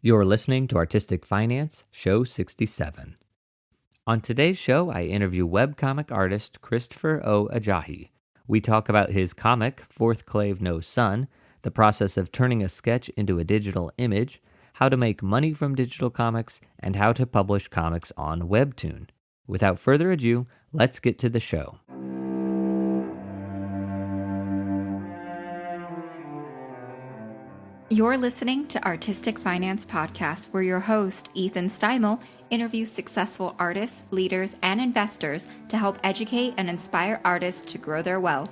You're listening to Artistic Finance, Show 67. On today's show, I interview webcomic artist Christopher O. Ajayi. We talk about his comic, Fourth Clave No Sun, the process of turning a sketch into a digital image, how to make money from digital comics, and how to publish comics on Webtoon. Without further ado, let's get to the show. You're listening to Artistic Finance Podcast, where your host, Ethan Steimel, interviews successful artists, leaders, and investors to help educate and inspire artists to grow their wealth.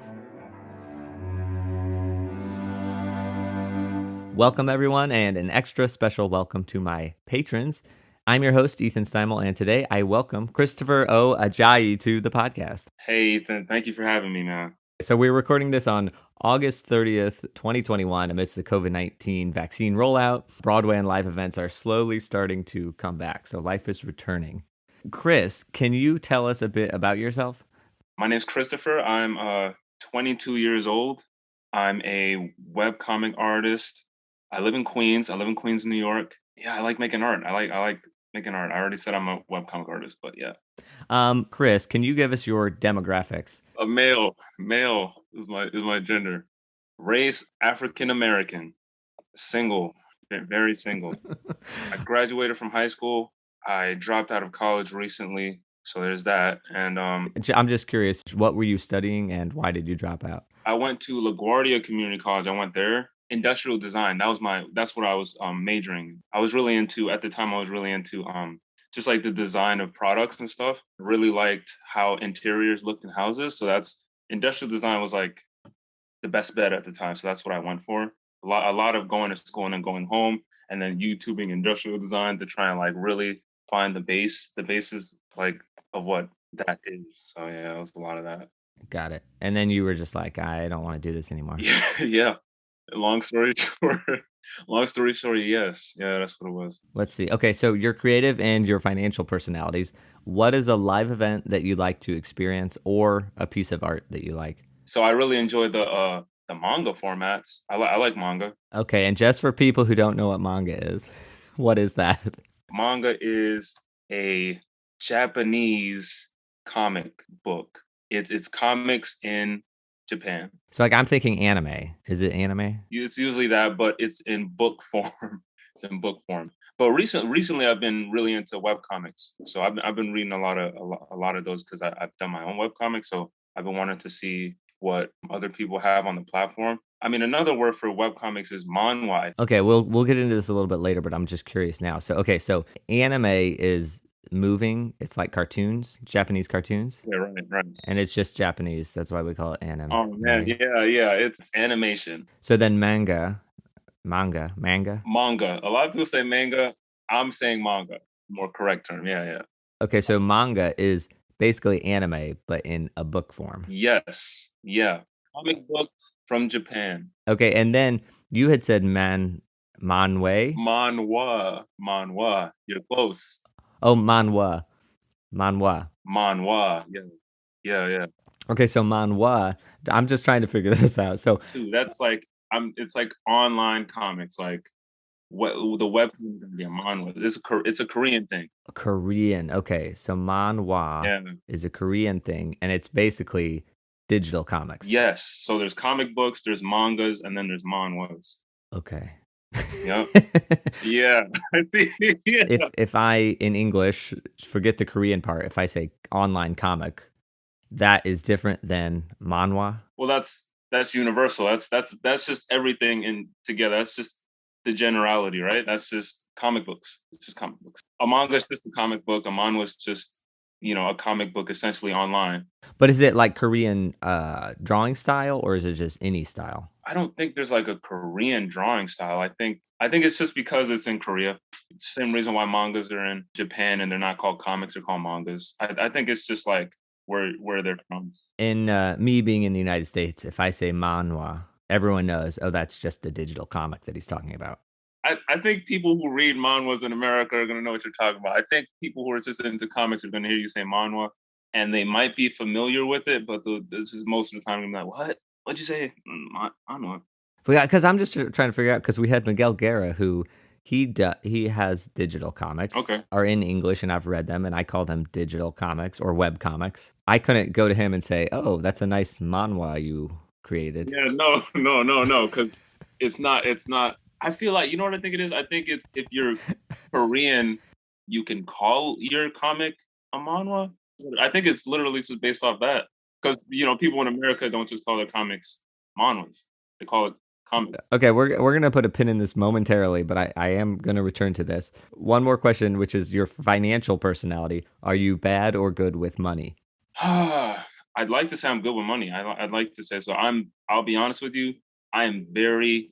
Welcome, everyone, and an extra special welcome to my patrons. I'm your host, Ethan Steimel, and today I welcome Christopher O. Ajayi to the podcast. Hey, Ethan. Thank you for having me, man. So we're recording this on August 30th, 2021, amidst the COVID-19 vaccine rollout. Broadway and live events are slowly starting to come back, so life is returning. Chris, can you tell us a bit about yourself? My name's Christopher. I'm 22 years old. I'm a webcomic artist. I live in Queens, New York. Yeah, I like making art. I like making art. I already said I'm a webcomic artist, but yeah. Chris, can you give us your demographics? A male is my gender. Race, African American. Single, very single. I graduated from high school. I dropped out of college recently, so there's that. And I'm just curious, what were you studying and why did you drop out? I went to LaGuardia Community College. I went there. Industrial design. That's what I was majoring in. I was really into, at the time, just like the design of products and stuff. Really liked how interiors looked in houses. So industrial design was like the best bet at the time. So that's what I went for. A lot of going to school and then going home and then YouTubing industrial design to try and like really find the basis like of what that is. So yeah, it was a lot of that. Got it. And then you were just like, I don't want to do this anymore. Yeah. Long story short, yes. Yeah, that's what it was. Let's see. Okay, so your creative and your financial personalities. What is a live event that you like to experience or a piece of art that you like? So I really enjoy the manga formats. I like manga. Okay, and just for people who don't know what manga is, what is that? Manga is a Japanese comic book. It's comics in Japan. So like I'm thinking anime. Is it anime? It's usually that, but it's in book form. It's in book form. But recently I've been really into webcomics. So I've been reading a lot of those because I've done my own webcomics. So I've been wanting to see what other people have on the platform. I mean, another word for webcomics is manhwa. Okay, we'll get into this a little bit later, but I'm just curious now. So anime is moving. It's like cartoons, Japanese cartoons. Yeah, right. And it's just Japanese. That's why we call it anime. Oh man, yeah. It's animation. So then manga. Manga. A lot of people say manga. I'm saying manga. More correct term. Yeah. Okay, so manga is basically anime, but in a book form. Yes. Yeah. Comic books from Japan. Okay, and then you had said manhwa. Manhwa. You're close. Oh, manhwa. Yeah. Okay, so manhwa. I'm just trying to figure this out. So that's like it's like online comics, like what the web manhwa. It's a Korean thing. Korean. Okay, so manhwa is a Korean thing, and it's basically digital comics. Yes. So there's comic books, there's mangas, and then there's manhwas. Okay. Yep. Yeah. If I in English forget the Korean part, if I say online comic, that is different than manhwa. Well, that's universal. That's just everything in together. That's just the generality, right? That's just comic books. It's just comic books. A manga is just a comic book. A manhwa is just a comic book essentially online. But is it like Korean drawing style, or is it just any style? I don't think there's like a Korean drawing style. I think it's just because it's in Korea. It's the same reason why mangas are in Japan and they're not called comics, they're called mangas. I think it's just like where they're from. In me being in the United States, if I say manhwa, everyone knows, oh, that's just a digital comic that he's talking about. I think people who read manhwas in America are going to know what you're talking about. I think people who are just into comics are going to hear you say manhwa, and they might be familiar with it, but this is most of the time they're like, what? What'd you say? I don't know. Because I'm just trying to figure out, because we had Miguel Guerra, who He has digital comics, Okay. are in English, and I've read them, and I call them digital comics or web comics. I couldn't go to him and say, "Oh, that's a nice manhwa you created." Yeah, no, because it's not. I feel like, you know what I think it is. I think it's, if you're Korean, you can call your comic a manhwa. I think it's literally just based off that, because people in America don't just call their comics manhwas; they call it comics. Okay, we're gonna put a pin in this momentarily, but I am gonna return to this. One more question, which is your financial personality. Are you bad or good with money? I'd like to say I'm good with money. I'd like to say so. I'll be honest with you. I am very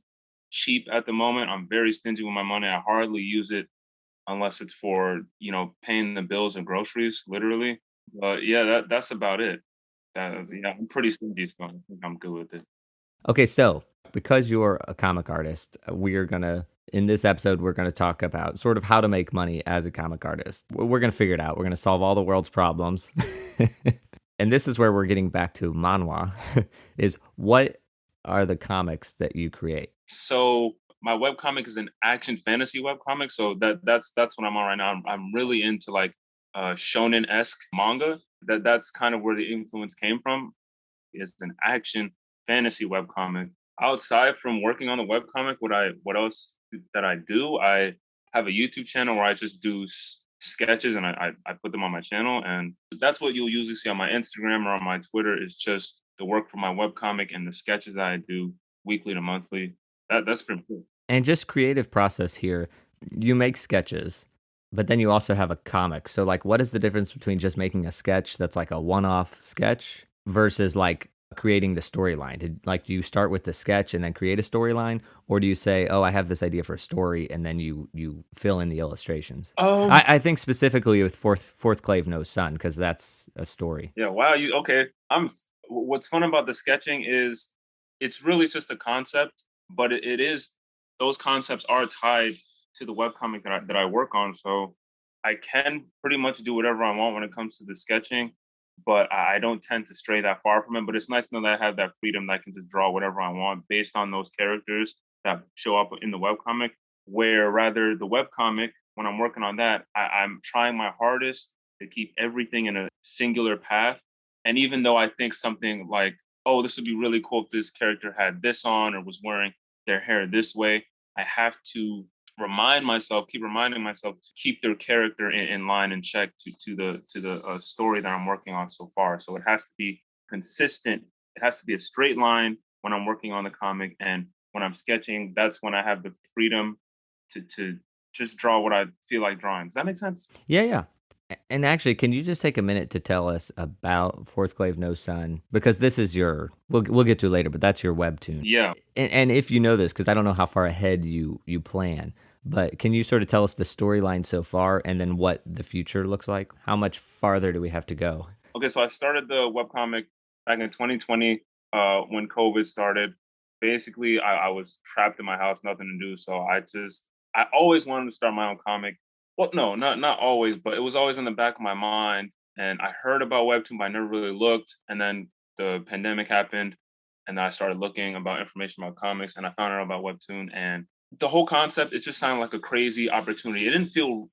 cheap at the moment. I'm very stingy with my money. I hardly use it unless it's for paying the bills and groceries, literally. But yeah, that's about it. Yeah, I'm pretty stingy, so I think I'm good with it. Okay, so because you're a comic artist, in this episode, we're gonna talk about sort of how to make money as a comic artist. We're gonna figure it out. We're gonna solve all the world's problems. And this is where we're getting back to manhwa, is what are the comics that you create? So my webcomic is an action fantasy webcomic. So that's what I'm on right now. I'm really into like shonen-esque manga. That's kind of where the influence came from. It's an action fantasy webcomic. Outside from working on the webcomic, what else that I do? I have a YouTube channel where I just do sketches, and I put them on my channel, and that's what you'll usually see on my Instagram or on my Twitter, is just the work for my webcomic and the sketches that I do weekly to monthly. That's pretty cool. And just creative process here, you make sketches, but then you also have a comic. So like what is the difference between just making a sketch that's like a one-off sketch versus like creating the storyline? Do you start with the sketch and then create a storyline, or do you say, "Oh, I have this idea for a story," and then you fill in the illustrations? I think specifically with Fourth Clave No Sun, because that's a story. Yeah, wow, you okay. What's fun about the sketching is it's really just a concept, but it is, those concepts are tied to the webcomic that I work on. So I can pretty much do whatever I want when it comes to the sketching, but I don't tend to stray that far from it. But it's nice to know that I have that freedom, that I can just draw whatever I want based on those characters that show up in the webcomic. Where rather the webcomic, when I'm working on that, I'm trying my hardest to keep everything in a singular path. And even though I think something like, oh, this would be really cool if this character had this on or was wearing their hair this way, I have to keep reminding myself to keep their character in line and check to the story that I'm working on so far. So it has to be consistent. It has to be a straight line when I'm working on the comic, and when I'm sketching, that's when I have the freedom to just draw what I feel like drawing. Does that make sense? Yeah, yeah. And actually, can you just take a minute to tell us about Fourth Clave No Sun? Because this is we'll get to it later, but that's your webtoon. Yeah. And if you know this, because I don't know how far ahead you plan, but can you sort of tell us the storyline so far and then what the future looks like? How much farther do we have to go? Okay, so I started the webcomic back in 2020 when COVID started. Basically, I was trapped in my house, nothing to do. So I always wanted to start my own comic. Well, no, not always, but it was always in the back of my mind. And I heard about Webtoon, but I never really looked. And then the pandemic happened, and then I started looking about information about comics, and I found out about Webtoon. And the whole concept, it just sounded like a crazy opportunity. It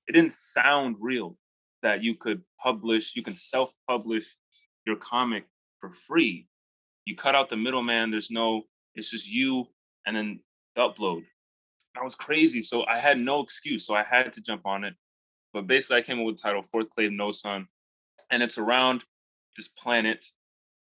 didn't sound real that you can self-publish your comic for free. You cut out the middleman. It's just you and then the upload. That was crazy. So I had no excuse. So I had to jump on it. But basically, I came up with the title Fourth Clave No Sun, and it's around this planet,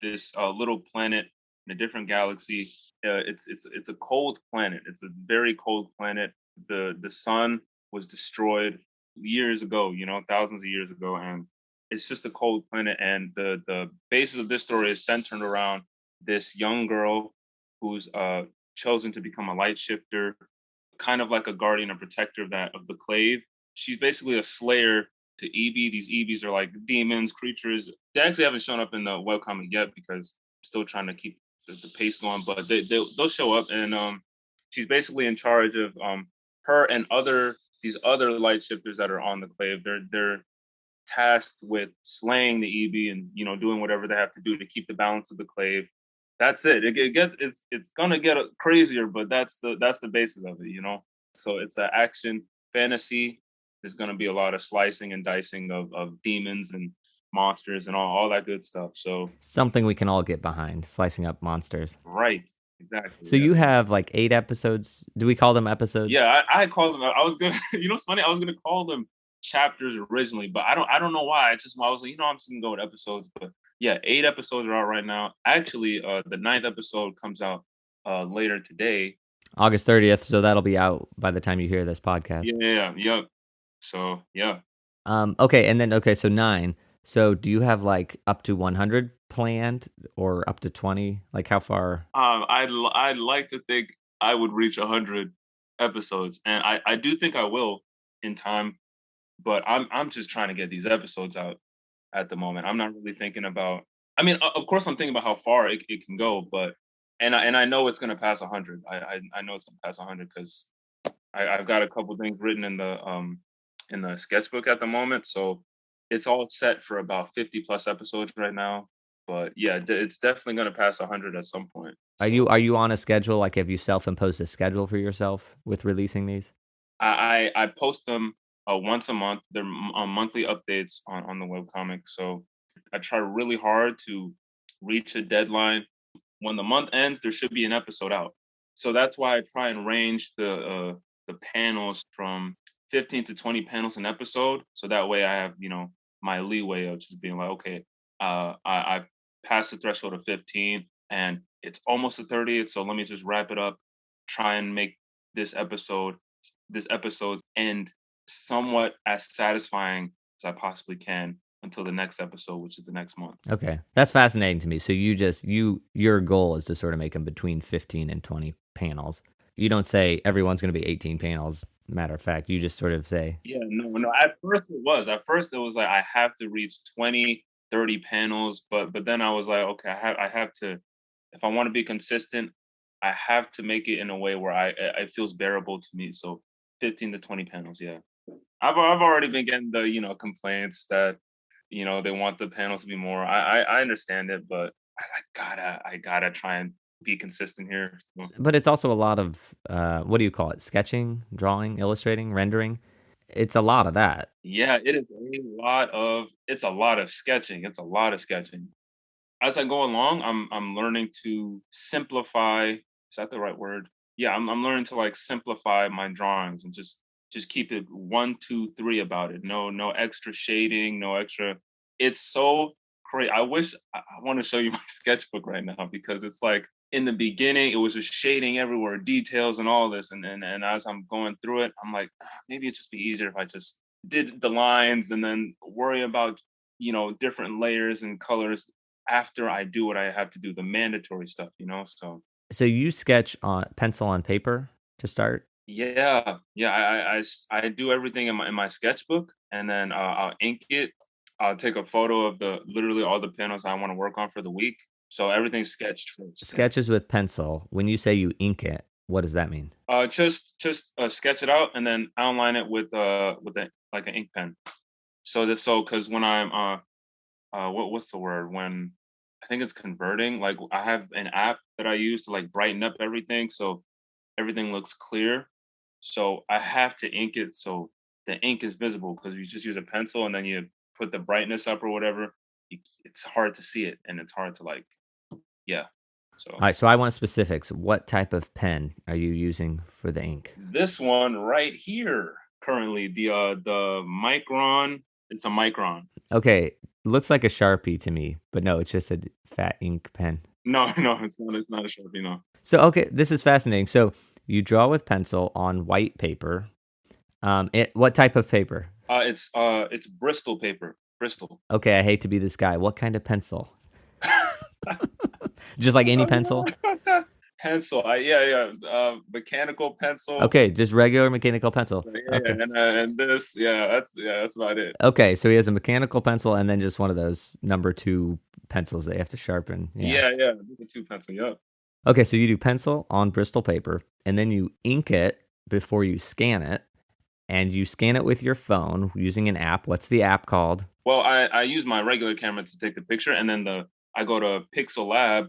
this little planet in a different galaxy. It's a cold planet. It's a very cold planet. The sun was destroyed years ago, thousands of years ago, and it's just a cold planet. And the basis of this story is centered around this young girl who's chosen to become a light shifter, kind of like a guardian and protector of the clave. She's basically a slayer to EB. These EBs are like demons, creatures. They actually haven't shown up in the webcomic yet because I'm still trying to keep the pace going, but they'll show up. And she's basically in charge of her and these other light shifters that are on the clave. They're tasked with slaying the EB and doing whatever they have to do to keep the balance of the clave. That's it. It's gonna get crazier, but that's the basis of it. So it's an action fantasy. There's going to be a lot of slicing and dicing of demons and monsters and all that good stuff. So Something we can all get behind, slicing up monsters. right, exactly. So Yeah, you have like 8 episodes. Do we call them episodes? yeah. I called them. I was gonna. You know, it's funny. I was gonna call them chapters originally, but I don't know why. I was like, I'm just gonna go with episodes. But yeah, 8 episodes are out right now. Actually, the 9th episode comes out later today. August 30th, so that'll be out by the time you hear this podcast. Yeah. So yeah. Okay, so 9. So do you have like up to 100 planned or up to 20? Like how far? I'd like to think I would reach 100 episodes, and I do think I will in time. But I'm just trying to get these episodes out at the moment. I'm not really thinking about. I mean, of course, I'm thinking about how far it can go, but I know it's gonna pass 100. I know it's gonna pass 100 because I've got a couple things written in the sketchbook at the moment, so it's all set for about 50 plus episodes right now. But yeah, it's definitely gonna pass 100 at some point. Are So you on a schedule? Like have you self-imposed a schedule for yourself with releasing these? I post them once a month. They're monthly updates on the webcomic. So I try really hard to reach a deadline. When the month ends, there should be an episode out. So that's why I try and range the panels from 15 to 20 panels an episode. So that way I have my leeway of just being like, okay, I passed the threshold of 15 and it's almost the 30th. So let me just wrap it up. Try and make this episode end somewhat as satisfying as I possibly can until the next episode, which is the next month. Okay. That's fascinating to me. So your goal is to sort of make them between 15 and 20 panels. You don't say everyone's going to be 18 panels. Matter of fact, you just sort of say, Yeah, no. At first it was like I have to reach 20, 30 panels, but then I was like, okay, I have to, if I want to be consistent, I have to make it in a way where it feels bearable to me. So 15 to 20 panels, yeah. I've already been getting the complaints that they want the panels to be more. I understand it, but I gotta try and be consistent here. So. but it's also a lot of what do you call it? Sketching, drawing, illustrating, rendering. It's a lot of that. Yeah, it is it's a lot of sketching. It's a lot of sketching. As I go along, I'm learning to simplify. Is that the right word? Yeah, I'm learning to like simplify my drawings and just keep it 1, 2, 3 about it. No extra shading, no extra. It's so great. I want to show you my sketchbook right now because it's like in the beginning it was just shading everywhere, details and all this, and as I'm going through it, I'm like maybe it'd just be easier if I just did the lines and then worry about different layers and colors after I do what I have to do, the mandatory stuff, So you sketch on pencil on paper to start? Yeah. I do everything in my sketchbook, and then I'll ink it. I'll take a photo of literally all the panels I want to work on for the week. So everything's sketched first. Sketches with pencil. When you say you ink it, what does that mean? Just sketch it out and then outline it with like an ink pen. Because when I'm what's the word, when I think it's converting, like I have an app that I use to like brighten up everything so everything looks clear. So I have to ink it so the ink is visible, because you just use a pencil and then you put the brightness up or whatever. It's hard to see it and it's hard to yeah. So All right, so I want specifics. What type of pen are you using for the ink? this one right here, currently the Micron. It's a Micron. Okay, looks like a Sharpie to me, but no, it's just a fat ink pen. No, it's not. It's not a Sharpie. No. So, okay, this is fascinating. So you draw with pencil on white paper. What type of paper? It's Bristol paper. Bristol. Okay, I hate to be this guy. What kind of pencil? Just like any pencil? Pencil. Mechanical pencil. Okay, just regular mechanical pencil. Yeah, Okay. and this, that's about it. Okay, so he has a mechanical pencil and then just one of those number 2 pencils that you have to sharpen. Yeah, the 2 pencil. Yeah. Okay, so you do pencil on Bristol paper, and then you ink it before you scan it, and you scan it with your phone using an app. What's the app called? Well, I use my regular camera to take the picture, and then I go to Pixellab,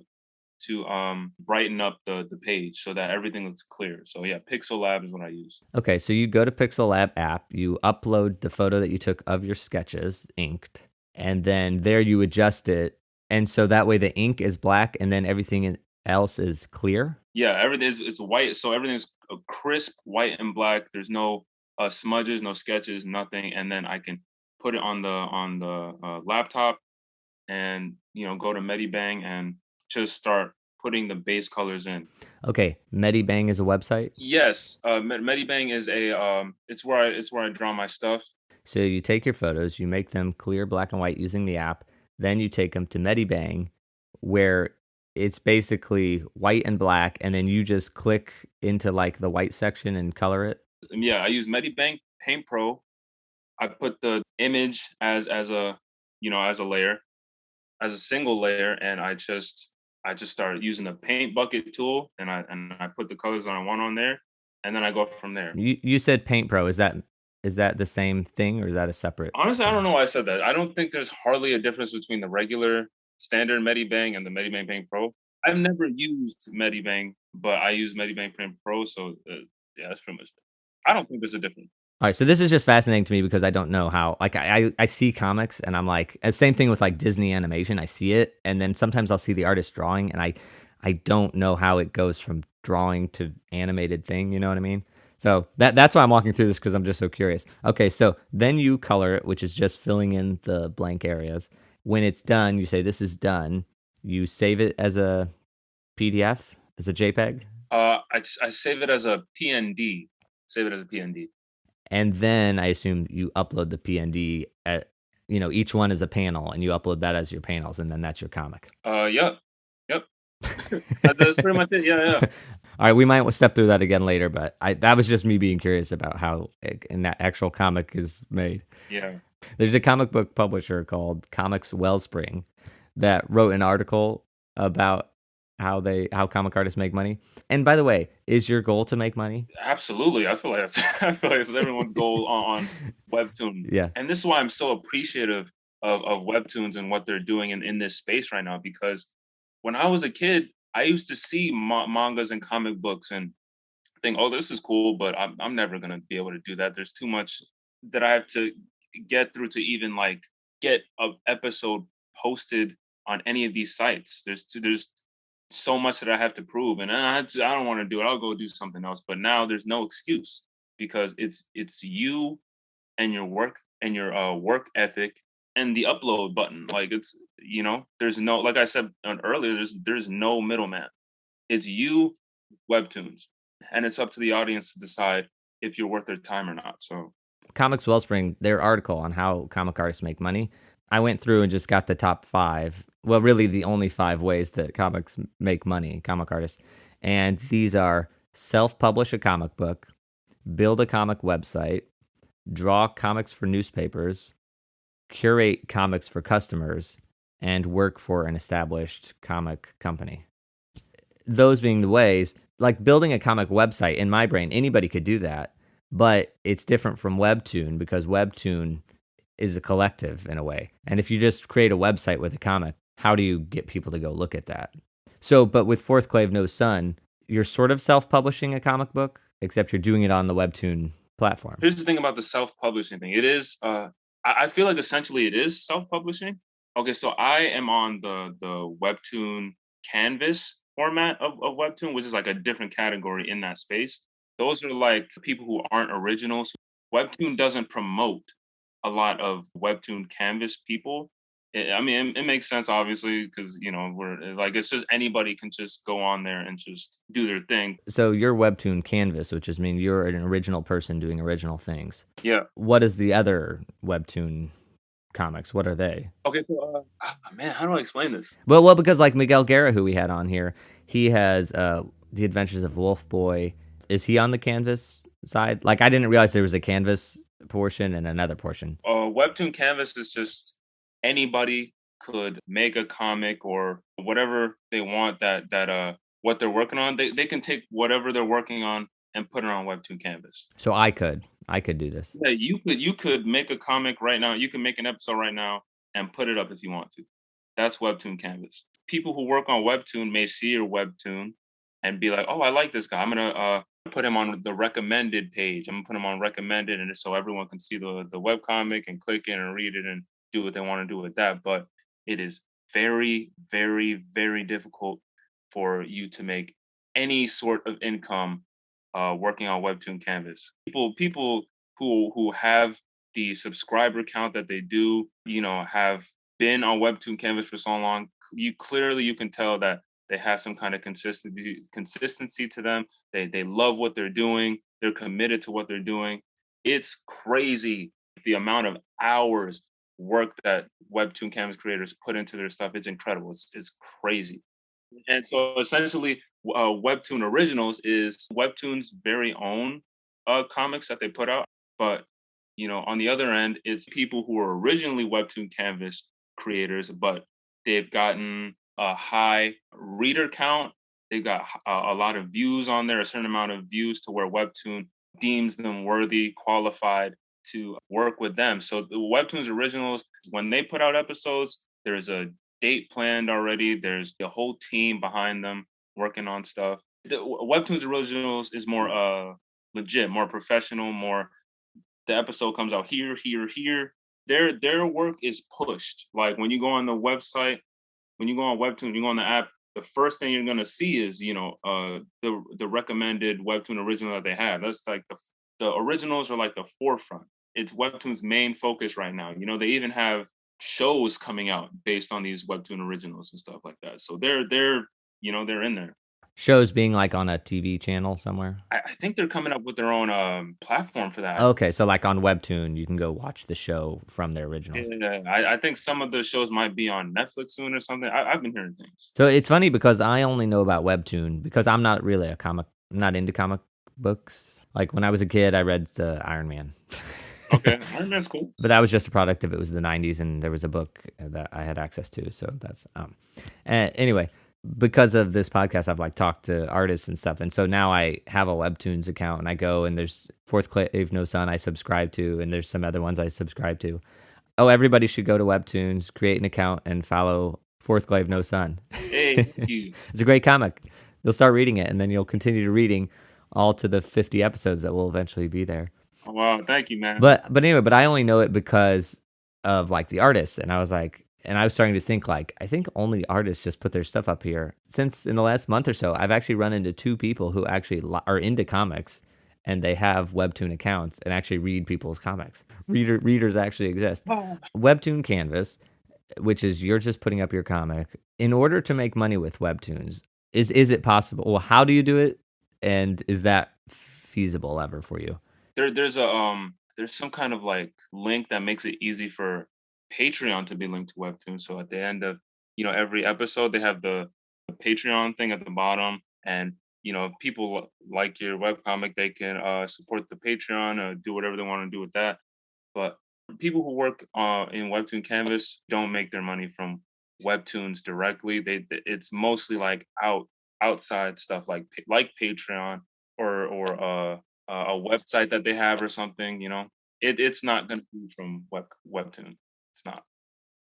brighten up the page so that everything looks clear. So yeah, Pixellab is what I use. Okay, so you go to Pixellab app, you upload the photo that you took of your sketches, inked, and then there you adjust it. And so that way the ink is black and then everything else is clear? Yeah, everything is it's white, so everything's crisp, white and black. There's no smudges, no sketches, nothing. And then I can put it on the laptop and go to Medibang and just start putting the base colors in. Okay, Medibang is a website? Yes, Medibang is it's where I draw my stuff. So you take your photos, you make them clear black and white using the app, then you take them to Medibang where it's basically white and black, and then you just click into like the white section and color it. Yeah, I use Medibang Paint Pro. I put the image as a as a layer, as a single layer, and I just started using the paint bucket tool, and I put the colors I want on there, and then I go from there. You said Paint Pro. Is that the same thing, or is that a separate? Honestly, thing? I don't know why I said that. I don't think there's hardly a difference between the regular standard Medibang and the Medibang Paint Pro. I've never used Medibang, but I use Medibang Paint Pro, so yeah, that's pretty much it. I don't think there's a difference. All right, so this is just fascinating to me because I don't know how. Like, I see comics and I'm like, same thing with like Disney animation. I see it, and then sometimes I'll see the artist drawing, and I don't know how it goes from drawing to animated thing. You know what I mean? So that's why I'm walking through this, because I'm just so curious. Okay, so then you color it, which is just filling in the blank areas. When it's done, you say this is done. You save it as a PDF, as a JPEG. I save it as a PND. Save it as a PND. And then I assume you upload the PND at, each one is a panel, and you upload that as your panels, and then that's your comic. Yep. That's pretty much it. Yeah. All right, we might step through that again later, but that was just me being curious about how that actual comic is made. Yeah. There's a comic book publisher called Comics Wellspring that wrote an article about how comic artists make money. And by the way, is your goal to make money? Absolutely. I feel like it's everyone's goal on Webtoon. Yeah. And this is why I'm so appreciative of Webtoons and what they're doing in this space right now, because when I was a kid, I used to see mangas and comic books and think, oh, this is cool, but I'm never going to be able to do that. There's too much that I have to get through to even like get an episode posted on any of these sites. There's so much that I have to prove, and I don't want to do it. I'll go do something else. But now there's no excuse, because it's you and your work and your work ethic and the upload button. Like it's there's no, like I said earlier, there's no middleman. It's you, Webtoons, and it's up to the audience to decide if you're worth their time or not. So Comics Wellspring, their article on how comic artists make money, I went through and just got the top 5. Well, really the only 5 ways that comics make money, comic artists. And these are self-publish a comic book, build a comic website, draw comics for newspapers, curate comics for customers, and work for an established comic company. Those being the ways, like building a comic website, in my brain, anybody could do that, but it's different from Webtoon, because Webtoon is a collective in a way. And if you just create a website with a comic, how do you get people to go look at that? So, but with Fourth Clave No Sun, you're sort of self-publishing a comic book, except you're doing it on the Webtoon platform. Here's the thing about the self-publishing thing. It is, I feel like essentially it is self-publishing. Okay, so I am on the Webtoon canvas format of Webtoon, which is like a different category in that space. Those are like people who aren't originals. Webtoon doesn't promote a lot of Webtoon canvas people. It makes sense, obviously, because we're like, it's just anybody can just go on there and just do their thing. So you're Webtoon canvas, which is mean you're an original person doing original things. Yeah. What is the other Webtoon comics? What are they? Okay, so man, how do I explain this? Well, because like Miguel Guerra, who we had on here, he has The Adventures of Wolf Boy. Is he on the canvas side? Like, I didn't realize there was a canvas portion and another portion. Webtoon canvas is just anybody could make a comic or whatever they want that what they're working on. They can take whatever they're working on and put it on Webtoon canvas. So I could do this. Yeah, you could make a comic right now. You can make an episode right now and put it up if you want to. That's Webtoon canvas. people who work on Webtoon may see your Webtoon and be like, oh, I like this guy. I'm gonna put him on the recommended page. I'm gonna put him on recommended, and so everyone can see the webcomic and click in and read it and do what they want to do with that. But it is very, very, very difficult for you to make any sort of income working on Webtoon Canvas. People who have the subscriber count that they do, have been on Webtoon Canvas for so long, you can tell that they have some kind of consistency to them. They love what they're doing. They're committed to what they're doing. It's crazy the amount of hours work that Webtoon Canvas creators put into their stuff. It's incredible. It's crazy. And so essentially, Webtoon Originals is Webtoon's very own comics that they put out. But, on the other end, it's people who were originally Webtoon Canvas creators, but they've gotten a high reader count. They've got a lot of views on there, a certain amount of views to where Webtoon deems them worthy, qualified to work with them. So the Webtoons Originals, when they put out episodes, there's a date planned already. There's the whole team behind them working on stuff. The Webtoons Originals is more legit, more professional, more the episode comes out here. Their work is pushed. Like when you go on the website, when you go on Webtoon, you go on the app, the first thing you're gonna see is, the recommended Webtoon original that they have. That's like the originals are like the forefront. It's Webtoon's main focus right now. They even have shows coming out based on these Webtoon originals and stuff like that. So they're in there. Shows being like on a TV channel somewhere? I think they're coming up with their own platform for that. Okay, so like on Webtoon, you can go watch the show from their originals. Yeah, I think some of the shows might be on Netflix soon or something. I've been hearing things. So it's funny because I only know about Webtoon because I'm not really I'm not into comic books. Like when I was a kid, I read Iron Man. Okay, Iron Man's cool. But that was just a product of it was the 90s and there was a book that I had access to. So that's anyway, because of this podcast, I've like talked to artists and stuff. And so now I have a Webtoons account and I go and there's Fourth Clave No Sun I subscribe to and there's some other ones I subscribe to. Oh, everybody should go to Webtoons, create an account and follow Fourth Clave No Sun. Hey, thank you. It's a great comic. You'll start reading it and then you'll continue to reading all to the 50 episodes that will eventually be there. Oh, wow, thank you, man. But anyway, I only know it because of like the artists. And I was starting to think like, I think only artists just put their stuff up here. Since in the last month or so, I've actually run into two people who actually are into comics and they have Webtoon accounts and actually read people's comics. Readers actually exist. Oh. Webtoon Canvas, which is you're just putting up your comic. In order to make money with Webtoons, is it possible? Well, how do you do it? And is that feasible ever for you? There's some kind of like link that makes it easy for Patreon to be linked to Webtoon. So at the end of every episode, they have the Patreon thing at the bottom, and if people like your webcomic, they can support the Patreon or do whatever they want to do with that. But people who work in Webtoon Canvas don't make their money from Webtoons directly. It's mostly like outside stuff like Patreon or a website that they have or something. It's not going to be from Webtoon. It's not.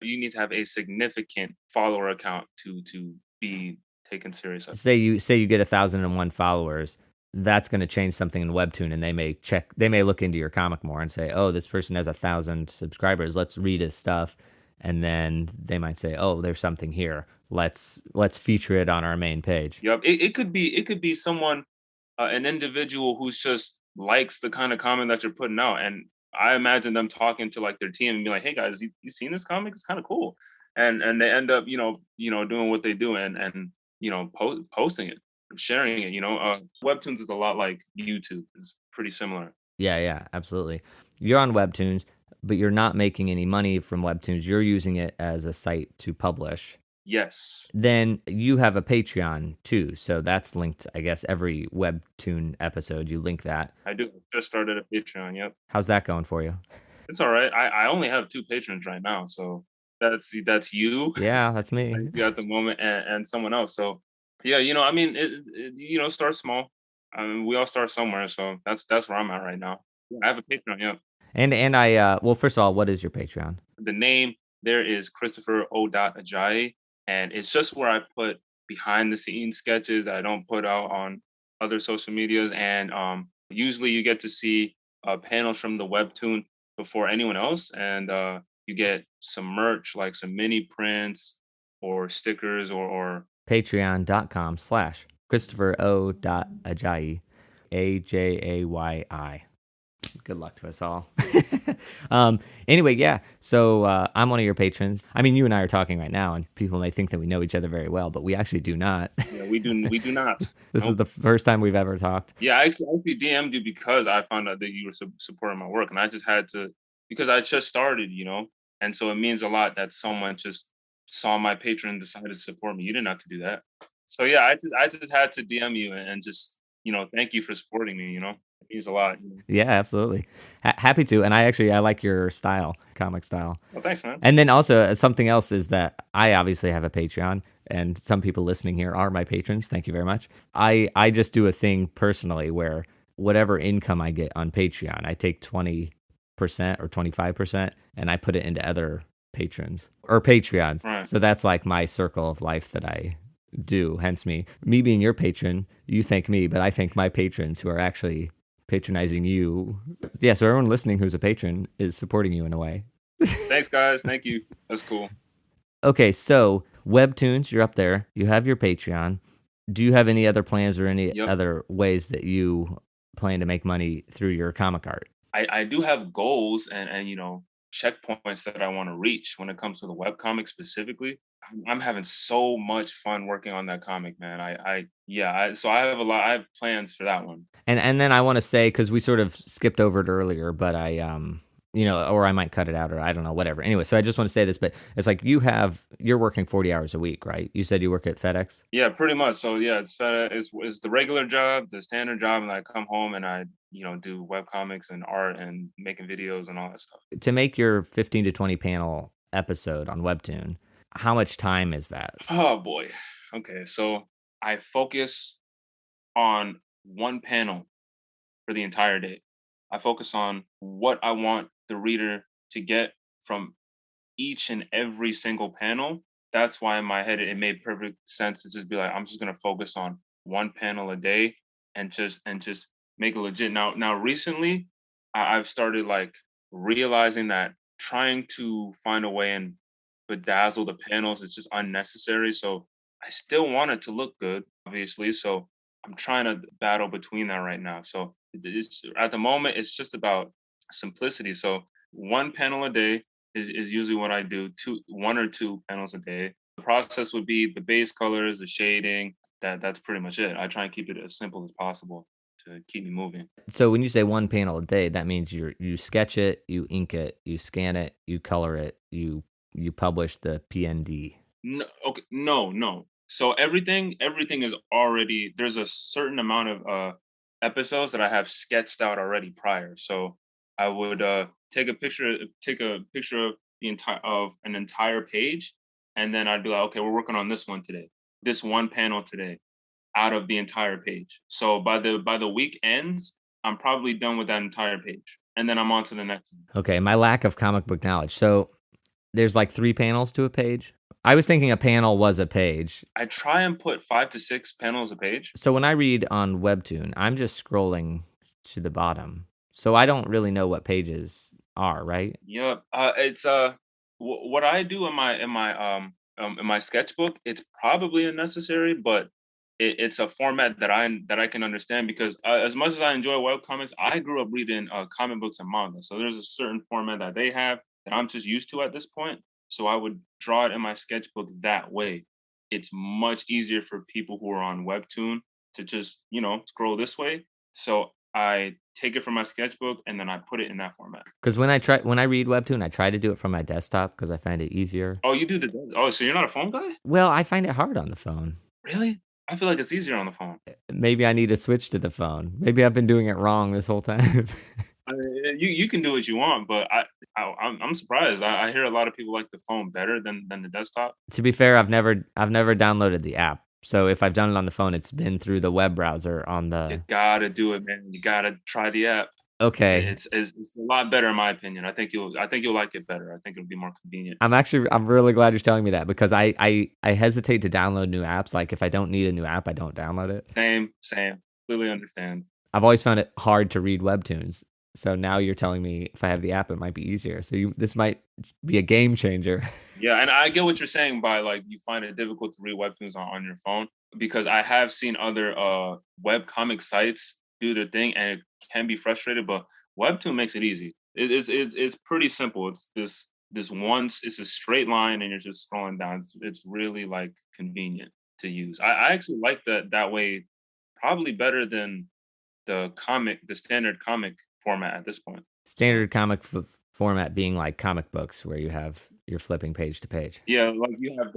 You need to have a significant follower account to be taken seriously. Say you get 1,001 followers. That's going to change something in Webtoon, and they may look into your comic more and say, oh, this person has 1,000 subscribers. Let's read his stuff, and then they might say, oh, there's something here. Let's feature it on our main page. Yep. It could be someone, an individual who's just likes the kind of comment that you're putting out, and I imagine them talking to like their team and be like, hey guys, you seen this comic? It's kind of cool, and they end up doing what they do and posting it, sharing it. Webtoons is a lot like YouTube. It's pretty similar. Yeah, absolutely. You're on Webtoons, but you're not making any money from Webtoons. You're using it as a site to publish. Yes. Then you have a Patreon too, so that's linked. I guess every Webtoon episode you link that. I do. Just started a Patreon. Yep. How's that going for you? It's all right. I only have 2 patrons right now, so that's you. Yeah, that's me. At the moment, and someone else. So yeah, I mean, it start small. I mean, we all start somewhere, so that's where I'm at right now. I have a Patreon. Yeah. And I well, first of all, what is your Patreon? The name there is Christopher O. Ajayi. and it's just where I put behind the scenes sketches that I don't put out on other social medias. And usually you get to see panels from the Webtoon before anyone else, and you get some merch like some mini prints or stickers or Patreon.com/Christopher O. Ajayi, Ajayi. Good luck to us all. Anyway, yeah. So I'm one of your patrons. I mean, you and I are talking right now, and people may think that we know each other very well, but we actually do not. Yeah, we do not. This Nope. is the first time we've ever talked. Yeah, I actually DM'd you because I found out that you were supporting my work, and I just had to, because I just started, and so it means a lot that someone just saw my Patreon and decided to support me. You didn't have to do that. So yeah, I just had to DM you and just thank you for supporting me. It means a lot. Yeah, absolutely. Happy to. And I like your style, comic style. Well, thanks, man. And then also something else is that I obviously have a Patreon, and some people listening here are my patrons. Thank you very much. I just do a thing personally where whatever income I get on Patreon, I take 20% or 25% and I put it into other patrons or Patreons. Right. So that's like my circle of life that I do. Hence me being your patron, you thank me, but I thank my patrons who are actually patronizing you. Yeah, so everyone listening who's a patron is supporting you in a way. Thanks, guys. Thank you. That's cool. Okay, so Webtoons, you're up there. You have your Patreon. Do you have any other plans or any other ways that you plan to make money through your comic art? I do have goals and checkpoints that I want to reach when it comes to the webcomic specifically. I'm having so much fun working on that comic, man. So I have plans for that one. And then I want to say, because we sort of skipped over it earlier, but or I might cut it out, or I don't know, whatever. Anyway, so I just want to say this, but it's like you're working 40 hours a week, right? You said you work at FedEx? Yeah, pretty much. So yeah, it's FedEx, it's the regular job, the standard job, and I come home and I do webcomics and art and making videos and all that stuff. To make your 15 to 20 panel episode on Webtoon, how much time is that? Oh boy. Okay, so I focus on one panel for the entire day. I focus on what I want the reader to get from each and every single panel. That's why in my head it made perfect sense to just be like, I'm just gonna focus on one panel a day and just make it legit. Now recently I've started like realizing that trying to find a way and bedazzle the panels is just unnecessary. So I still want it to look good, obviously. So I'm trying to battle between that right now. So it's, at the moment, it's just about simplicity. So one panel a day is usually what I do. One or two panels a day. The process would be the base colors, the shading. That's pretty much it. I try and keep it as simple as possible to keep me moving. So when you say one panel a day, that means you sketch it, you ink it, you scan it, you color it, you publish the PND. No, okay, no. So everything is already, there's a certain amount of episodes that I have sketched out already prior. So I would take a picture of an entire page, and then I'd be like, okay, we're working on this one today, this one panel today, out of the entire page. So by the week ends, I'm probably done with that entire page, and then I'm on to the next one. Okay, my lack of comic book knowledge. So there's like 3 panels to a page. I was thinking a panel was a page. I try and put 5 to 6 panels a page. So when I read on Webtoon, I'm just scrolling to the bottom. So I don't really know what pages are, right? Yep. It's what I do in my sketchbook. It's probably unnecessary, but it's a format that I can understand because as much as I enjoy webcomics, I grew up reading comic books and manga. So there's a certain format that they have that I'm just used to at this point. So I would draw it in my sketchbook that way. It's much easier for people who are on Webtoon to just, scroll this way. So I take it from my sketchbook and then I put it in that format. Because when I read Webtoon, I try to do it from my desktop because I find it easier. Oh, you do so you're not a phone guy? Well, I find it hard on the phone. Really? I feel like it's easier on the phone. Maybe I need to switch to the phone. Maybe I've been doing it wrong this whole time. You can do what you want, but I'm surprised. I hear a lot of people like the phone better than the desktop. To be fair, I've never downloaded the app. So if I've done it on the phone, it's been through the web browser on the. You gotta do it, man. You gotta try the app. Okay. It's a lot better in my opinion. I think you'll like it better. I think it'll be more convenient. I'm really glad you're telling me that, because I hesitate to download new apps. Like, if I don't need a new app, I don't download it. Same. Completely understand. I've always found it hard to read webtoons. So now you're telling me if I have the app, it might be easier. So this might be a game changer. Yeah, and I get what you're saying by like you find it difficult to read webtoons on your phone, because I have seen other web comic sites do their thing and it can be frustrated, but Webtoon makes it easy. It's pretty simple. It's it's a straight line and you're just scrolling down. It's really like convenient to use. I actually like that way probably better than the standard comic format at this point. Standard comic format being like comic books, where you have you're flipping page to page. Yeah, like you have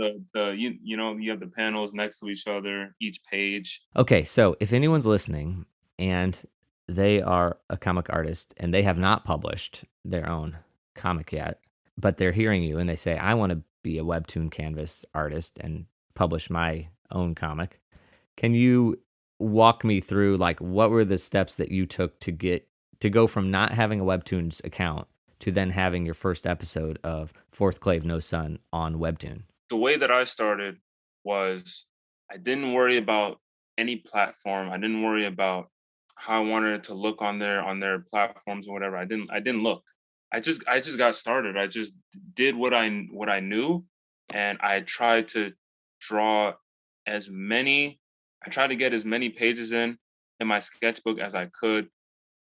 you have the panels next to each other, each page. Okay, so if anyone's listening and they are a comic artist and they have not published their own comic yet, but they're hearing you and they say, I want to be a Webtoon canvas artist and publish my own comic, can you walk me through, like, what were the steps that you took to go from not having a Webtoons account to then having your first episode of Fourth Clave No Sun on Webtoon? The way that I started was I didn't worry about any platform. I didn't worry about how I wanted it to look on their platforms or whatever. I didn't look. I just got started. I just did what I knew, and I tried to draw as many. I tried to get as many pages in my sketchbook as I could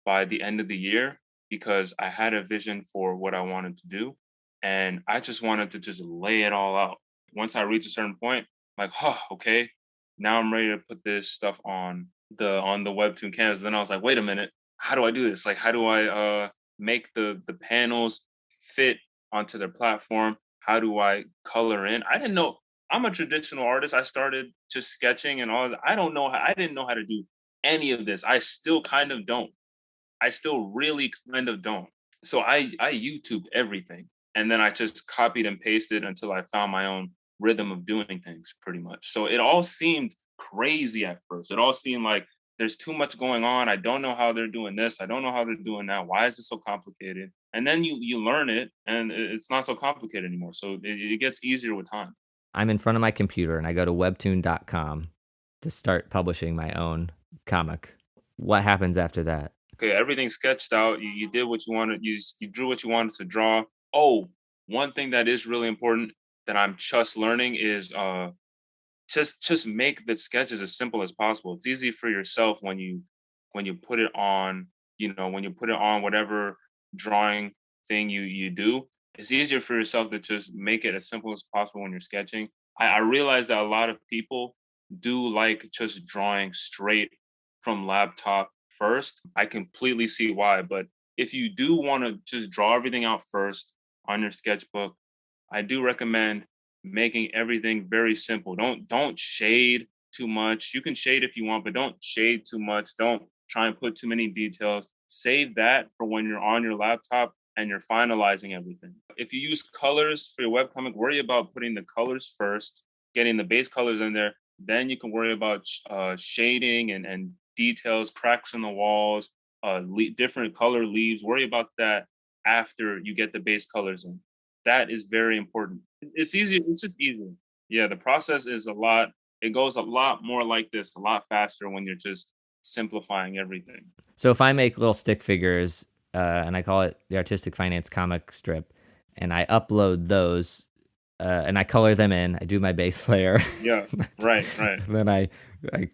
by the end of the year, because I had a vision for what I wanted to do, and I just wanted to just lay it all out. Once I reached a certain point, like, oh, okay, now I'm ready to put this stuff on the Webtoon canvas. Then I was like, wait a minute, how do I do this? Like, how do I make the panels fit onto their platform? How do I color in? I didn't know. I'm a traditional artist. I started just sketching and all that. I didn't know how to do any of this. I still kind of don't. I still really kind of don't. So I YouTube everything, and then I just copied and pasted until I found my own rhythm of doing things, pretty much. So it all seemed crazy at first. It all seemed like there's too much going on. I don't know how they're doing this. I don't know how they're doing that. Why is it so complicated? And then you learn it, and it's not so complicated anymore. So it gets easier with time. I'm in front of my computer and I go to webtoon.com to start publishing my own comic. What happens after that? Okay, everything's sketched out. You did what you wanted. You drew what you wanted to draw. Oh, one thing that is really important that I'm just learning is just make the sketches as simple as possible. It's easy for yourself when you put it on, when you put it on whatever drawing thing you do. It's easier for yourself to just make it as simple as possible when you're sketching. I realize that a lot of people do like just drawing straight from laptop first. I completely see why, but if you do want to just draw everything out first on your sketchbook, I do recommend making everything very simple. Don't shade too much. You can shade if you want, but don't shade too much. Don't try and put too many details. Save that for when you're on your laptop and you're finalizing everything. If you use colors for your webcomic, worry about putting the colors first, getting the base colors in there. Then you can worry about shading and details, cracks in the walls, different color leaves. Worry about that after you get the base colors in. That is very important. It's easier. It's just easier. Yeah, the process is it goes a lot more like this, a lot faster when you're just simplifying everything. So if I make little stick figures, and I call it the Artistic Finance comic strip, and I upload those, and I color them in, I do my base layer. Yeah, right. Then I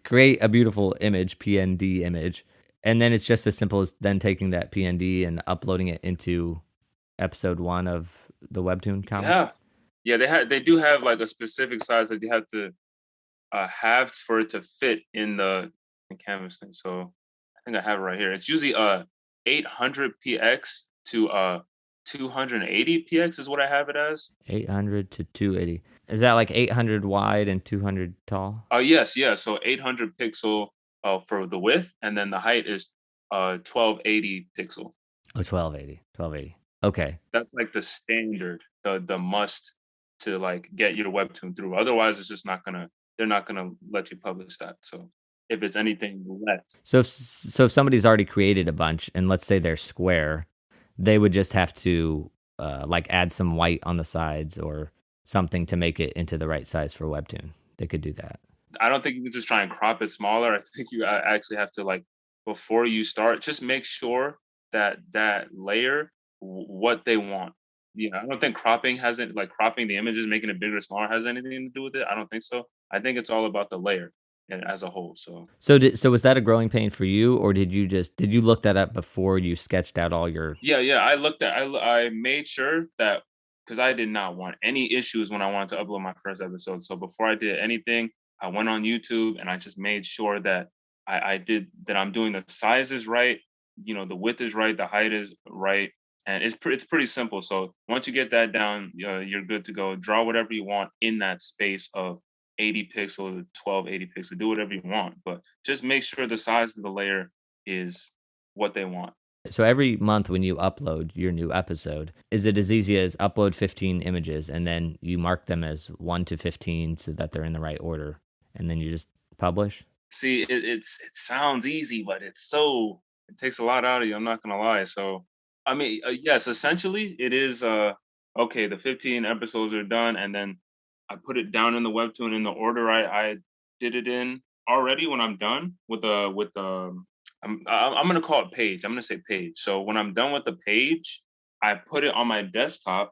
create a beautiful image, PND image, and then it's just as simple as then taking that PND and uploading it into episode 1 of the Webtoon comic. Yeah. They do have like a specific size that you have to have for it to fit in the canvas thing. So I think I have it right here. It's usually 800 px to 280 px is what I have it as. 800 to 280. Is that like 800 wide and 200 tall? Yes, yeah. So 800 pixel for the width, and then the height is 1280 pixel. Oh, 1280. Okay. That's like the standard, the must to like get your webtoon through. Otherwise, it's just they're not gonna let you publish that. So if it's anything less. So if somebody's already created a bunch, and let's say they're square, they would just have to like add some white on the sides or something to make it into the right size for Webtoon. They could do that. I don't think you can just try and crop it smaller. I think you actually have to, like, before you start, just make sure that that layer, what they want. Yeah, I don't think cropping cropping the images, making it bigger or smaller has anything to do with it. I don't think so. I think it's all about the layer and as a whole. So So was that a growing pain for you, or did you look that up before you sketched out all your? yeah, I made sure that, because I did not want any issues when I wanted to upload my first episode. So before I did anything, I went on YouTube and I just made sure that I did that. I'm doing the sizes right, the width is right, the height is right, and it's pretty simple. So once you get that down, you're good to go. Draw whatever you want in that space of 80 pixel, 1280 pixel. Do whatever you want, but just make sure the size of the layer is what they want. So every month when you upload your new episode, is it as easy as upload 15 images and then you mark them as 1 to 15 so that they're in the right order, and then you just publish? See, it sounds easy, but it takes a lot out of you. I'm not gonna lie. So, I mean, yes, essentially, it is. Okay, the 15 episodes are done, and then I put it down in the webtoon in the order I did it in already. When I'm done with the, I'm gonna call it page. I'm gonna say page. So when I'm done with the page, I put it on my desktop.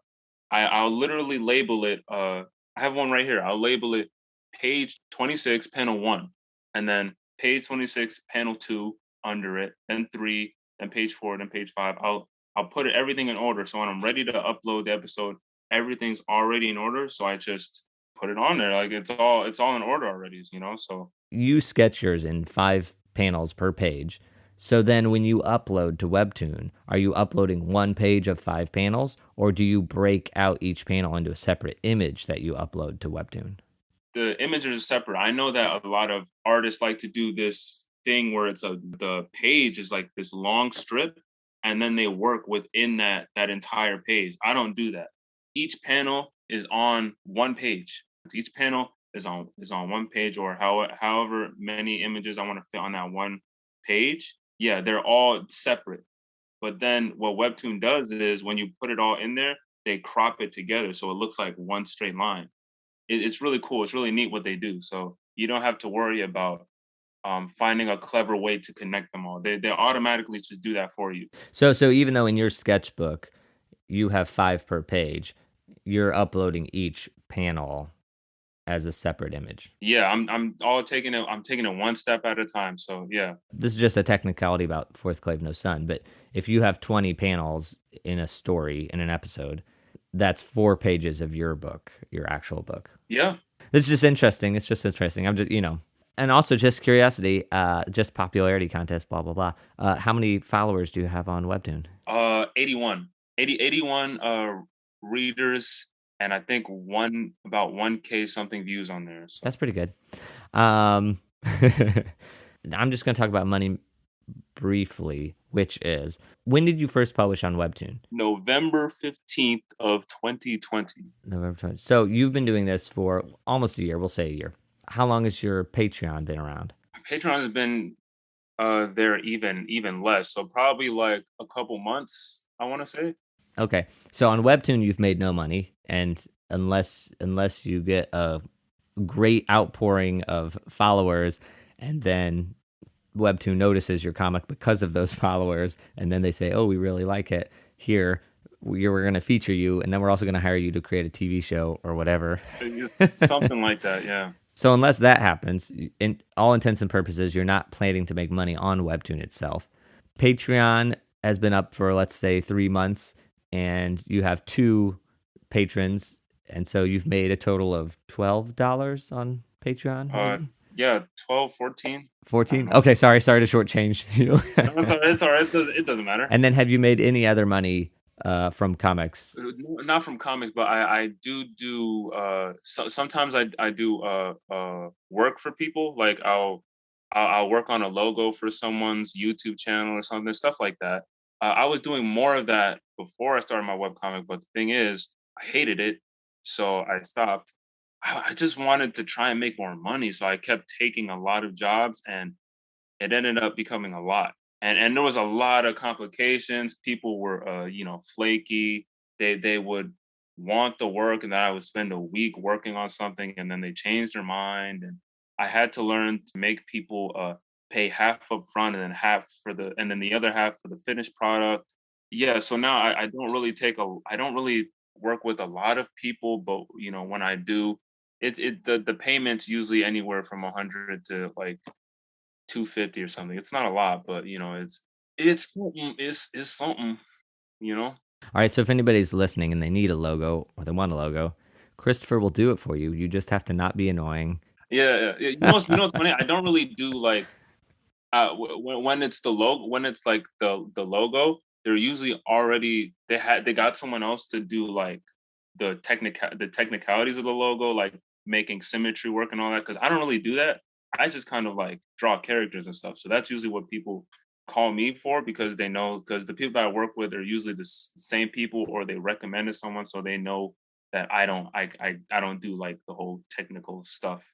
I'll literally label it. I have one right here. I'll label it page 26, panel 1, and then page 26, panel 2 under it, then 3, then page 4, then page 5. I'll put everything in order. So when I'm ready to upload the episode, everything's already in order. So I just put it on there. Like it's all in order already, So You sketch yours in 5 panels per page. So then when you upload to Webtoon, are you uploading one page of 5 panels, or do you break out each panel into a separate image that you upload to Webtoon? the images are separate. I know that a lot of artists like to do this thing where the page is like this long strip, and then they work within that entire page. I don't do that. Each panel is on one page. Each panel is on one page, or however many images I want to fit on that one page. Yeah, they're all separate. But then what Webtoon does is when you put it all in there, they crop it together so it looks like one straight line. It's really cool. It's really neat what they do. So you don't have to worry about finding a clever way to connect them all. They automatically just do that for you. So even though in your sketchbook you have 5 per page, you're uploading each panel as a separate image. Yeah, I'm taking it one step at a time. So yeah. This is just a technicality about Fourth Clave No Sun, but if you have 20 panels in a story in an episode, that's 4 pages of your book, your actual book. Yeah. It's just interesting. It's just interesting. I'm just, and also just curiosity, just popularity contest, blah, blah, blah. How many followers do you have on Webtoon? 81 readers, and I think about 1K something views on there. So. That's pretty good. I'm just going to talk about money briefly, which is, when did you first publish on Webtoon? November 15th of 2020. November 20th. So you've been doing this for almost a year. We'll say a year. How long has your Patreon been around? Patreon has been there even less. So probably like a couple months, I want to say. Okay. So on Webtoon, you've made no money. And unless you get a great outpouring of followers, and then Webtoon notices your comic because of those followers, and then they say, oh, we really like it. Here, we're going to feature you, and then we're also going to hire you to create a TV show or whatever. Something like that, yeah. So unless that happens, in all intents and purposes, you're not planning to make money on Webtoon itself. Patreon has been up for, let's say, 3 months, and you have 2 patrons, and so you've made a total of $12 on Patreon? Yeah, 12, 14. 14? Okay, sorry to shortchange you. No, it's all right. It doesn't matter. And then have you made any other money from comics? Not from comics, but I do sometimes I do work for people. Like I'll work on a logo for someone's YouTube channel or something, stuff like that. I was doing more of that before I started my webcomic, but the thing is, I hated it, so I stopped. I just wanted to try and make more money. So I kept taking a lot of jobs, and it ended up becoming a lot. And there was a lot of complications. People were flaky. They would want the work, and then I would spend a week working on something, and then they changed their mind. And I had to learn to make people pay half up front and then half for the and then the other half for the finished product. Yeah, so now I don't really work with a lot of people, but when I do, the payments usually anywhere from 100 to like 250 or something. It's not a lot, but it's something, you know. All right, so if anybody's listening and they need a logo or they want a logo, Christopher will do it for you. You just have to not be annoying. Yeah. You know what's funny? I don't really do like when it's the logo, when it's like the logo, they're usually already they got someone else to do like the technicalities of the logo, like making symmetry work and all that. Because I don't really do that. I just kind of like draw characters and stuff. So that's usually what people call me for, because they know, because the people that I work with are usually the same people, or they recommended someone, so they know that I don't do like the whole technical stuff.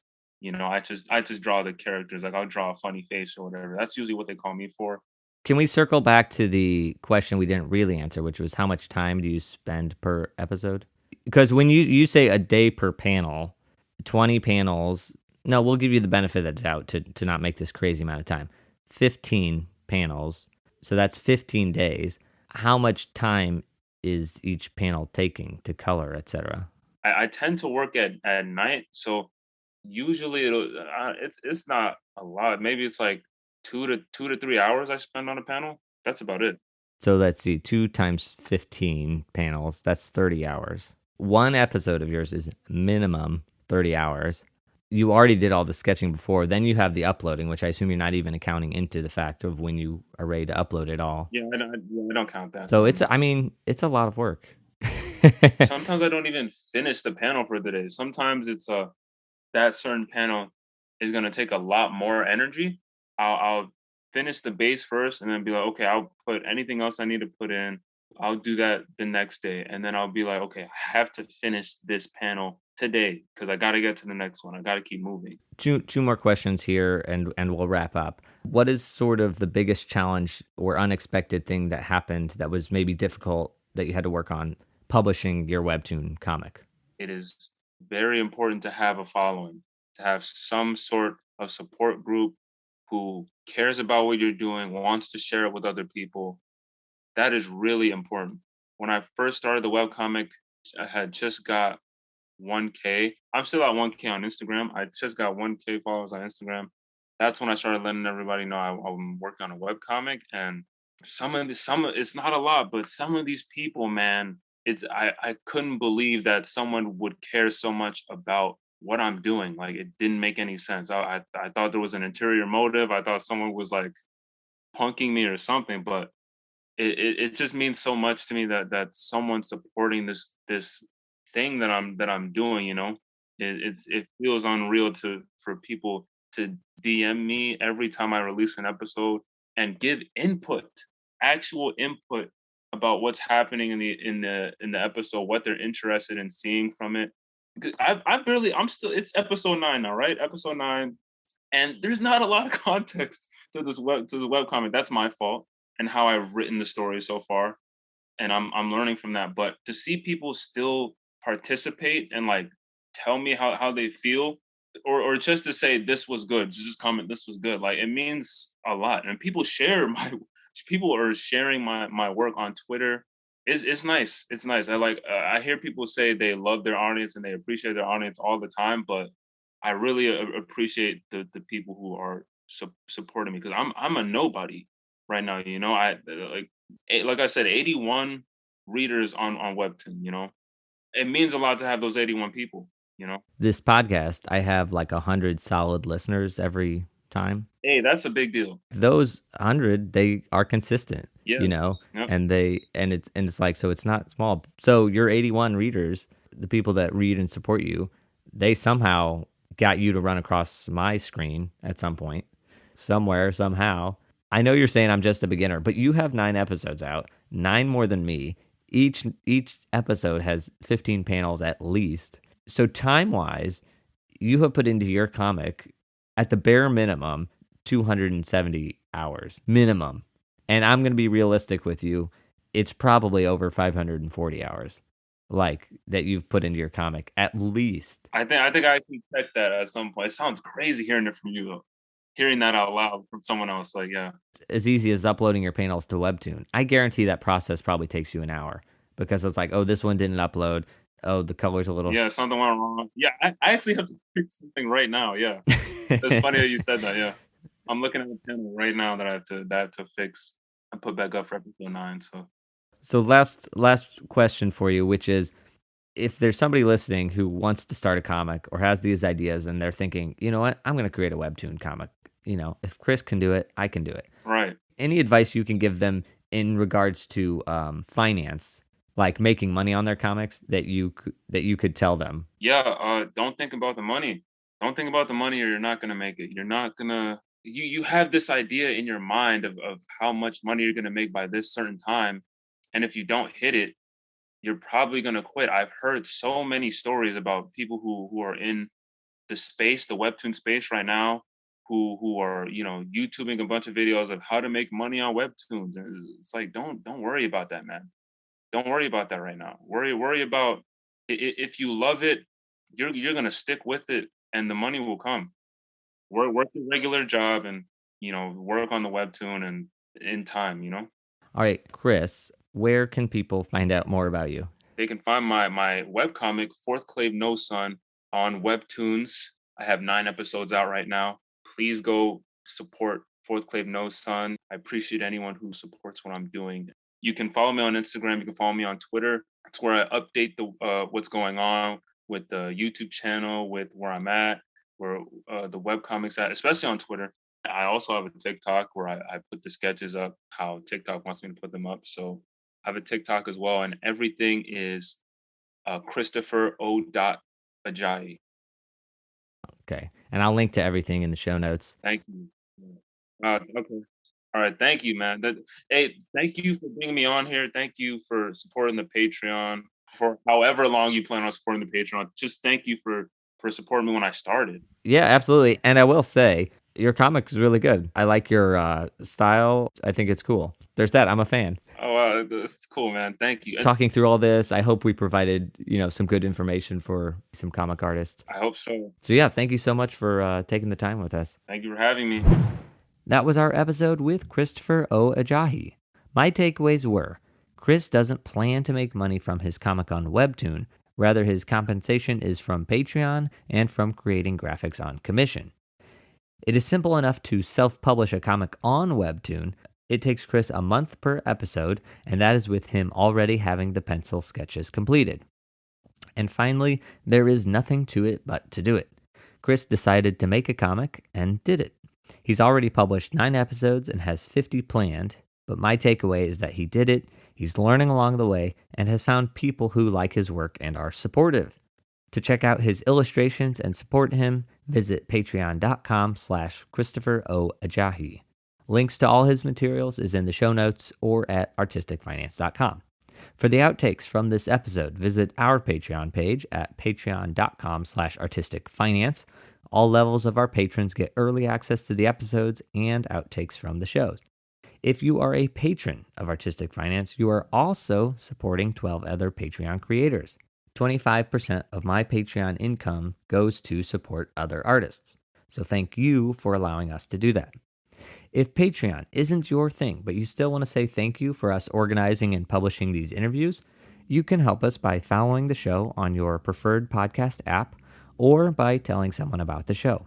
I just draw the characters. Like I'll draw a funny face or whatever. That's usually what they call me for. Can we circle back to the question we didn't really answer, which was how much time do you spend per episode? Because when you say a day per panel, 20 panels, no, we'll give you the benefit of the doubt to not make this crazy amount of time. 15 panels, so that's 15 days. How much time is each panel taking to color, etc.? I tend to work at night, so usually it's not a lot. Maybe it's like 2 to 3 hours I spend on a panel. That's about it. So let's see, 2 times 15 panels, that's 30 hours. One episode of yours is minimum 30 hours. You already did all the sketching before. Then you have the uploading, which I assume you're not even accounting into the fact of when you are ready to upload it all. Yeah, I don't count that. So it's a lot of work. Sometimes I don't even finish the panel for the day. Sometimes it's that certain panel is gonna take a lot more energy. I'll finish the base first, and then be like, okay, I'll put anything else I need to put in. I'll do that the next day, and then I'll be like, okay, I have to finish this panel today because I got to get to the next one. I got to keep moving. Two more questions here, and we'll wrap up. What is sort of the biggest challenge or unexpected thing that happened that was maybe difficult that you had to work on publishing your Webtoon comic? It is very important to have a following, to have some sort of support group who cares about what you're doing, wants to share it with other people. That is really important. When I first started the webcomic, I had just got 1K. I'm still at 1K on Instagram. I just got 1K followers on Instagram. That's when I started letting everybody know I'm working on a webcomic. And it's not a lot, but some of these people, man, I couldn't believe that someone would care so much about what I'm doing. Like, it didn't make any sense. I thought there was an interior motive. I thought someone was like punking me or something, but it just means so much to me that someone's supporting this thing that I'm doing. It feels unreal for people to DM me every time I release an episode and give actual input about what's happening in the episode, what they're interested in seeing from it. It's episode 9 now, right? Episode 9, and there's not a lot of context to this webcomic. That's my fault, and how I've written the story so far, and I'm learning from that. But to see people still participate and like tell me how they feel, or just to say this was good, just comment this was good, like, it means a lot. And people are sharing my work on Twitter. It's nice. It's nice. I hear people say they love their audience and they appreciate their audience all the time, but I really appreciate the people who are supporting me, because I'm a nobody right now. Like I said, 81 readers on Webtoon. It means a lot to have those 81 people. This podcast, I have like 100 solid listeners every time. Hey, that's a big deal. Those 100, they are consistent. Yeah. Yep. And it's like, so it's not small. So your 81 readers, the people that read and support you, they somehow got you to run across my screen at some point, somewhere, somehow. I know you're saying I'm just a beginner, but you have 9 episodes out, 9 more than me. Each episode has 15 panels at least. So time-wise, you have put into your comic, at the bare minimum, 270 hours, minimum. And I'm going to be realistic with you. It's probably over 540 hours, like, that you've put into your comic, at least. I think I can check that at some point. It sounds crazy hearing it from you, though. Hearing that out loud from someone else, like, yeah. As easy as uploading your panels to Webtoon. I guarantee that process probably takes you an hour, because it's like, oh, this one didn't upload. Oh, the color's a little... Yeah, something went wrong. Yeah, I actually have to fix something right now, yeah. It's funny that you said that, yeah. I'm looking at the panel right now that I have to fix and put back up for episode 9, So last question for you, which is, if there's somebody listening who wants to start a comic or has these ideas and they're thinking, you know what, I'm going to create a Webtoon comic. You know, if Chris can do it, I can do it. Right. Any advice you can give them in regards to finance, like making money on their comics, that you could tell them? Yeah, don't think about the money. Don't think about the money, or you're not going to make it. You're not going to... You have this idea in your mind of how much money you're going to make by this certain time. And if you don't hit it, you're probably going to quit. I've heard so many stories about people who are in the space, the Webtoon space right now, who are, you know, YouTubing a bunch of videos of how to make money on Webtoons. And it's like, don't worry about that, man. Don't worry about that right now. Worry about, if you love it, you're going to stick with it, and the money will come. Work a regular job, and, you know, work on the Webtoon, and in time, you know. All right, Chris, where can people find out more about you? They can find my webcomic, Fourth Clave No Sun, on Webtoons. I have 9 episodes out right now. Please go support Fourth Clave No Sun. I appreciate anyone who supports what I'm doing. You can follow me on Instagram. You can follow me on Twitter. That's where I update what's going on with the YouTube channel, with where I'm at, where the webcomics at, especially on Twitter. I also have a TikTok where I put the sketches up how TikTok wants me to put them up. So I have a TikTok as well, and everything is Christopher O. Ajayi. Okay, and I'll link to everything in the show notes. Thank you. Okay. All right. Thank you, man. Hey, thank you for bringing me on here. Thank you for supporting the Patreon for however long you plan on supporting the Patreon. Just thank you for supporting me when I started. Yeah, absolutely. And I will say, your comic is really good. I like your style. I think it's cool. There's that. I'm a fan. Oh, that's cool, man. Thank you. Talking through all this, I hope we provided, some good information for some comic artists. I hope so. So yeah, thank you so much for taking the time with us. Thank you for having me. That was our episode with Christopher O. Ajayi. My takeaways were, Chris doesn't plan to make money from his comic on Webtoon. Rather, his compensation is from Patreon and from creating graphics on commission. It is simple enough to self-publish a comic on Webtoon. It takes Chris a month per episode, and that is with him already having the pencil sketches completed. And finally, there is nothing to it but to do it. Chris decided to make a comic and did it. He's already published 9 episodes and has 50 planned, but my takeaway is that he did it, he's learning along the way, and has found people who like his work and are supportive. To check out his illustrations and support him, visit patreon.com/Christopher O. Ajayi. Links to all his materials is in the show notes or at artisticfinance.com. For the outtakes from this episode, visit our Patreon page at patreon.com/artisticfinance. All levels of our patrons get early access to the episodes and outtakes from the shows. If you are a patron of Artistic Finance, you are also supporting 12 other Patreon creators. 25% of my Patreon income goes to support other artists. So thank you for allowing us to do that. If Patreon isn't your thing, but you still want to say thank you for us organizing and publishing these interviews, you can help us by following the show on your preferred podcast app or by telling someone about the show.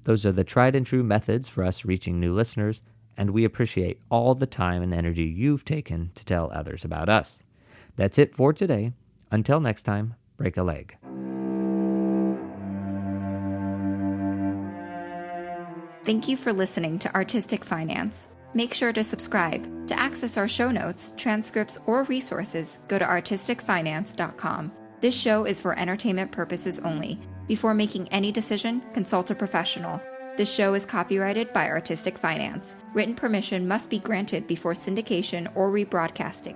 Those are the tried and true methods for us reaching new listeners, and we appreciate all the time and energy you've taken to tell others about us. That's it for today. Until next time, break a leg. Thank you for listening to Artistic Finance. Make sure to subscribe. To access our show notes, transcripts, or resources, go to artisticfinance.com. This show is for entertainment purposes only. Before making any decision, consult a professional. This show is copyrighted by Artistic Finance. Written permission must be granted before syndication or rebroadcasting.